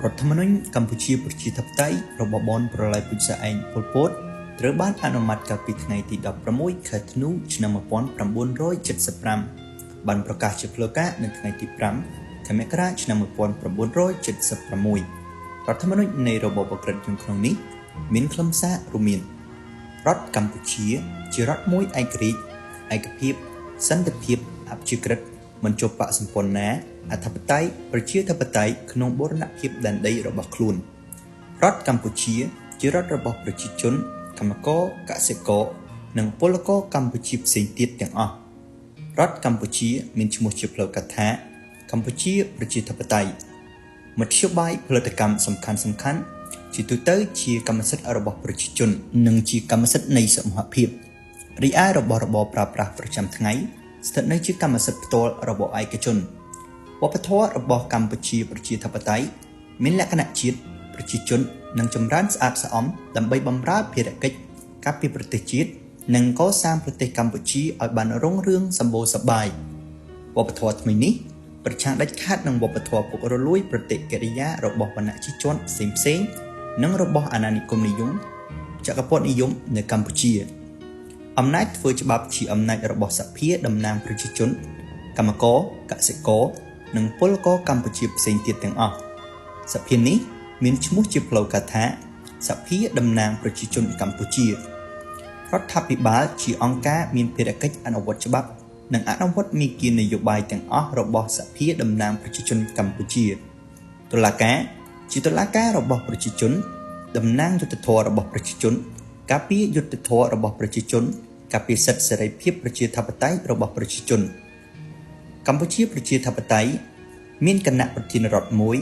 រដ្ឋធម្មនុញ្ញកម្ពុជាប្រជាធិបតេយ្យរបស់បនប្រល័យពូជសាឯងប៉ុលពតត្រូវបានអនុម័តកាលពីថ្ងៃទី16ខែធ្នូឆ្នាំ1975បានប្រកាសជាផ្លូវការនៅថ្ងៃទី5ខែមករាឆ្នាំ1976រដ្ឋធម្មនុញ្ញនៃរបបក្រិតយើងក្នុងនេះមានខ្លឹមសាររួមមានរដ្ឋកម្ពុជាជារដ្ឋមួយឯករាជ្យឯកភាពសន្តិភាពអព្យាក្រឹតមិនជាប់បកសម្ព័ន្ធណាអធិបតេយ្យប្រជាធិបតេយ្យក្នុងបូរណភាពដែនដីរបស់ខ្លួនរដ្ឋកម្ពុជាជារដ្ឋរបស់ប្រជាជនកម្មករកសិករនិងពលករកម្ពុជាផ្សេងទៀតទាំងអស់រដ្ឋកម្ពុជាមានឈ្មោះជាផ្លូវការថាកម្ពុជាប្រជាធិបតេយ្យមធ្យោបាយផលិតកម្មសំខាន់ជាទូទៅជាកម្មសិទ្ធិរបស់ប្រជាជននិងជាកម្មសិទ្ធិនៃសមូហភាពរីឯរបស់របរប្រើប្រាស់ប្រចាំថ្ងៃស្ថិតនៅជាកម្មសិទ្ធិផ្ទាល់របស់ឯកជនវប្បធម៌របស់កម្ពុជាប្រជាធិបតេយ្យមានលក្ខណៈជាតិប្រជាជននិងចម្រើនស្អាតស្អំដើម្បីបម្រើភារកិច្ចការពារប្រទេសជាតិនិងកសាងប្រទេសកម្ពុជាឲ្យបានរុងរឿងសម្បូរសប្បាយវប្បធម៌ថ្មីនេះប្រឆាំងដាច់ខាតនឹងវប្បធម៌ពុករលួយប្រតិកិរិយារបស់វណ្ណៈជាន់ផ្សេងនិងរបស់អាណានិគមនិយមចក្រពត្តិនិយមនៅកម្ពុជាអំណាចធ្វើច្បាប់ជាអំណាចរបស់សភាតំណាងប្រជាជនកម្មករកសិករនិងពលករកម្ពុជាផ្សេងទៀតទាំងអស់សភានេះមានឈ្មោះជាផ្លូវការថាសភាតំណាងប្រជាជនកម្ពុជារដ្ឋាភិបាលជាអង្គការមានភារកិច្ចអនុវត្តច្បាប់និងអនុវត្តមាគ៌ានយោបាយទាំងអស់របស់សភាតំណាងប្រជាជនកម្ពុជាតុលាការជាតុលាការរបស់ប្រជាជនតំណាងយុត្តិធម៌របស់ប្រជាជនការពារយុត្តិធម៌របស់ប្រជាជនការពារសិទ្ធិសេរីភាពប្រជាធិបតេយ្យរបស់ប្រជាជនកម្ពុជាប្រជាធិបតេយ្យមានគណៈប្រធានរដ្ឋមួយ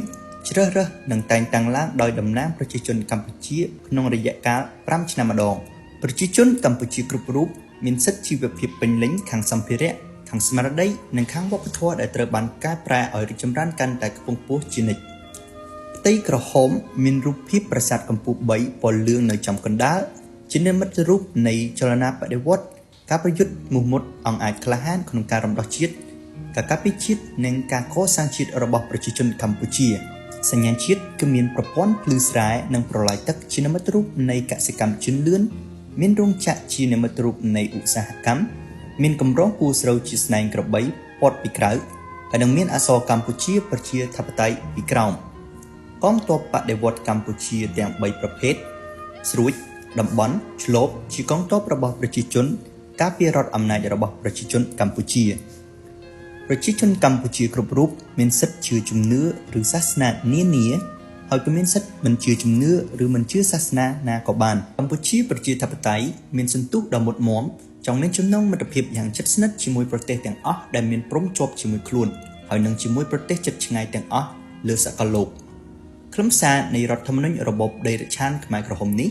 ជ្រើសរើសនិងតែងតាំងឡើងដោយតំណាងប្រជាជនកម្ពុជាក្នុងរយៈកាល5ឆ្នាំម្ដងប្រជាជនកម្ពុជាគ្រប់រូបមានសិទ្ធិជីវភាពពេញលេញខាងសម្ភារៈខាងស្មារតីនិងខាងវប្បធម៌ដែលត្រូវបានកែប្រែឲ្យរីកចម្រើនកាន់តែខ្ពង់ខ្ពស់ជានិច្ចផ្ទៃក្រហមមានរូបភាពប្រាសាទកំពូល3ពណ៌លឿងនៅចំកណ្ដាលជានិមិត្តរូបនៃចលនាបដិវត្តន៍ការប្រយុទ្ធមោះមុតអង្អាចក្លាហានក្នុងការរំដោះជាតិការការពារជាតិនិងការកសាងជាតិរបស់ប្រជាជនកម្ពុជាសញ្ញាជាតិគឺមានប្រព័ន្ធភ្លឺស្រែនិងប្រឡាយទឹកជានិមិត្តរូបនៃកសិកម្មជឿនលឿនមានរោងចក្រជានិមិត្តរូបនៃឧស្សាហកម្មមានកម្រងគូស្រូវជាស្នែងក្របីព័ទ្ធពីក្រៅហើយនឹងមានអក្សរកម្ពុជាប្រជាធិបតេយ្យពីក្រោមកងទ័ពបដិវត្តន៍កម្ពុជាទាំង3ប្រភេទស្រួចតំបន់ឆ្លូបជាកងទ័ពរបស់ប្រជាជនការពាររដ្ឋអំណាចរបស់ប្រជាជនកម្ពុជាប្រជាជនកម្ពុជាគ្រប់រូបមានសិទ្ធិជឿជំនឿឬសាសនានានាហើយក៏មានសិទ្ធិមិនជឿជំនឿឬមិនជឿសាសនាណាក៏បានកម្ពុជាប្រជាធិបតេយ្យមានសន្ទុះដ៏មុតមាំចង់មានចំណងមិត្តភាពយ៉ាងជិតស្និទ្ធជាមួយប្រទេសទាំងអស់ដែលមានព្រំជាប់ជាមួយខ្លួនហើយនឹងជាមួយប្រទេសជិតឆ្ងាយទាំងអស់លើសកលលោកខ្លឹមសារនៃរដ្ឋធម្មនុញ្ញរបបដីរឆានខ្មែរក្រហមនេះ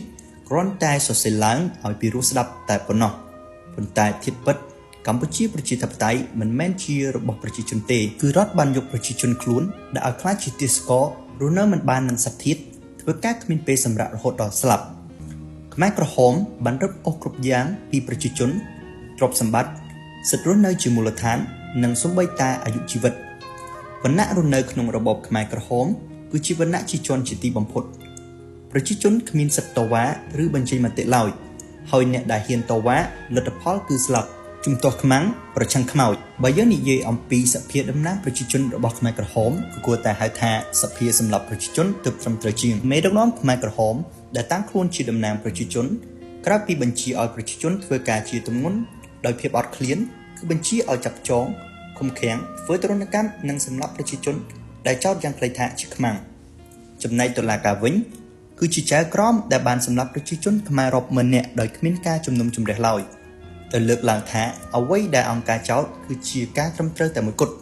គ្រាន់តែសរសេរឡើងឲ្យពីរោះស្ដាប់តែប៉ុណ្ណោះប៉ុន្តែធៀបពិតកម្ពុជាប្រជាធិបតេយ្យមិនមែនជារបស់ប្រជាជនទេគឺរដ្ឋបានយកប្រជាជនខ្លួនដែលឲ្យខ្លាចជាទាសកររស់នៅមិនបាននឹងសទ្ធាធ្វើការគ្មានពេលសម្រាប់រហូតដល់ស្លាប់ខ្មែរក្រហមបានរឹបអូសគ្រប់យ៉ាងពីប្រជាជនទ្រព្យសម្បត្តិសិទ្ធិរស់នៅជាមូលដ្ឋាននិងសូម្បីតែអាយុជីវិតវណ្ណៈរស់នៅក្នុងរបបខ្មែរក្រហមគឺជាវណ្ណៈជាជនជាទីបំផុតប្រជាជនគ្មានសិទ្ធិតវ៉ាឬបញ្ចេញមតិឡើយហើយអ្នកដែលហ៊ានតវ៉ាលទ្ធផលគឺស្លាប់ជំទាស់ខ្មាំងប្រឆាំងខ្មោចបើយើងនិយាយអំពីសភាតំណាងប្រជាជនរបស់ខ្មែរក្រហមគឺគួរតែហៅថាសភាសម្រាប់ប្រជាជនទើបត្រឹមត្រូវជាងមេដឹកនាំខ្មែរក្រហមដែលតាំងខ្លួនជាតំណាងប្រជាជនក្រៅពីបញ្ជាឲ្យប្រជាជនធ្វើការជាទម្ងន់ដោយភាពអត់ឃ្លានគឺបញ្ជាឲ្យចាប់ចងឃុំឃាំងធ្វើទរណកម្មនិងសម្លាប់ប្រជាជនដែលចោទយ៉ាងខ្លីថាជាខ្មាំងចំណែកតុលាការវិញគឺជាចៅក្រមដែលបានសម្លាប់ប្រជាជនខ្មែររាប់ម៉ឺននាក់ដោយគ្មានការជំនុំជម្រះឡើយទៅលើកឡើងថាអ្វីដែលអង្គការចោទគឺជាការត្រឹមត្រូវតែមួយគត់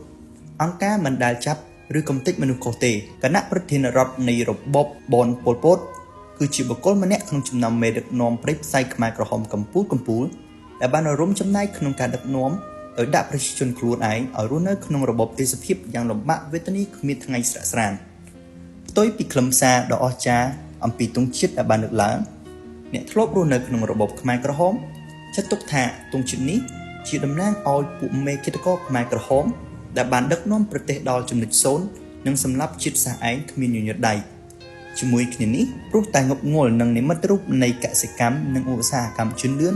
អង្គការមិនដែលចាប់ឬកំទេចមនុស្សខុសទេគណៈប្រធានរដ្ឋនៃរបបបនប៉ុលពតគឺជាបុគ្គលម្នាក់ក្នុងចំណោមមេដឹកនាំព្រៃផ្សៃខ្មែរក្រហមកម្ពុជាដែលបានរួមចំណែកក្នុងការដឹកនាំដោយដាក់ប្រជាជនខ្លួនឯងឲ្យរស់នៅក្នុងរបបទេសភាពយ៉ាងលំបាកវេទនាគ្មានថ្ងៃស្រាកស្រានផ្ទុយពីខ្លឹមសារដ៏អស្ចារ្យអំពីទង់ជាតិដែលបានលើកឡើងអ្នកធ្លាប់រស់នៅក្នុងរបបខ្មែរក្រហមចាត់ទុកថាទង់ជាតិនេះជាតំណាងឲ្យពួកមេឃាតករខ្មែរក្រហមដែលបានដឹកនាំប្រទេសដល់ចំណុចសូន្យនិងសម្លាប់ជាតិសាសន៍ឯងគ្មានញញើតដៃ ជាមួយគ្នានេះព្រោះតែងប់ងល់នឹងនិមិត្តរូបនៃកសិកម្មនិងឧស្សាហកម្មជឿនលឿន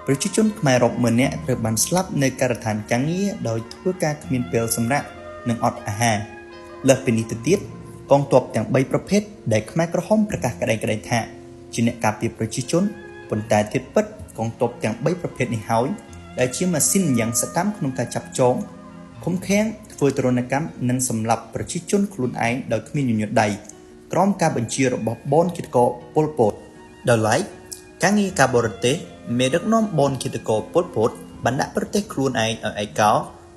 ប្រជាជនខ្មែររាប់ម៉ឺននាក់ត្រូវបានស្លាប់នៅការដ្ឋានការងារដោយធ្វើការគ្មានពេលសម្រាកនិងអត់អាហារលើសពីនេះទៅទៀតកងទ័ពទាំង3ប្រភេទដែលខ្មែរក្រហមប្រកាសក្តីៗថាជាអ្នកការពារប្រជាជនប៉ុន្តែទៀតពិតកងទ័ពទាំង3ប្រភេទនេះហើយដែលជាម៉ាស៊ីនយ៉ាងសកម្មក្នុងការចាប់ចងឃុំឃាំងធ្វើទរណកម្មនិងសម្លាប់ប្រជាជនខ្លួនឯងដោយគ្មានញញើតដៃក្រោមការបញ្ជារបស់បនគិតកោប៉ុលពតដោយឡែកការងារការបរទេសមេដឹកនាំបនគិតកោប៉ុលពតបានដាក់ប្រទេសខ្លួនឯងឲ្យឯកោ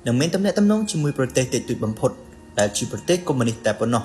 និងមានទំនាក់ទំនងជាមួយប្រទេសតិចតួចបំផុតដែលជាប្រទេសកុម្មុយនីសតែប៉ុណ្ណោះ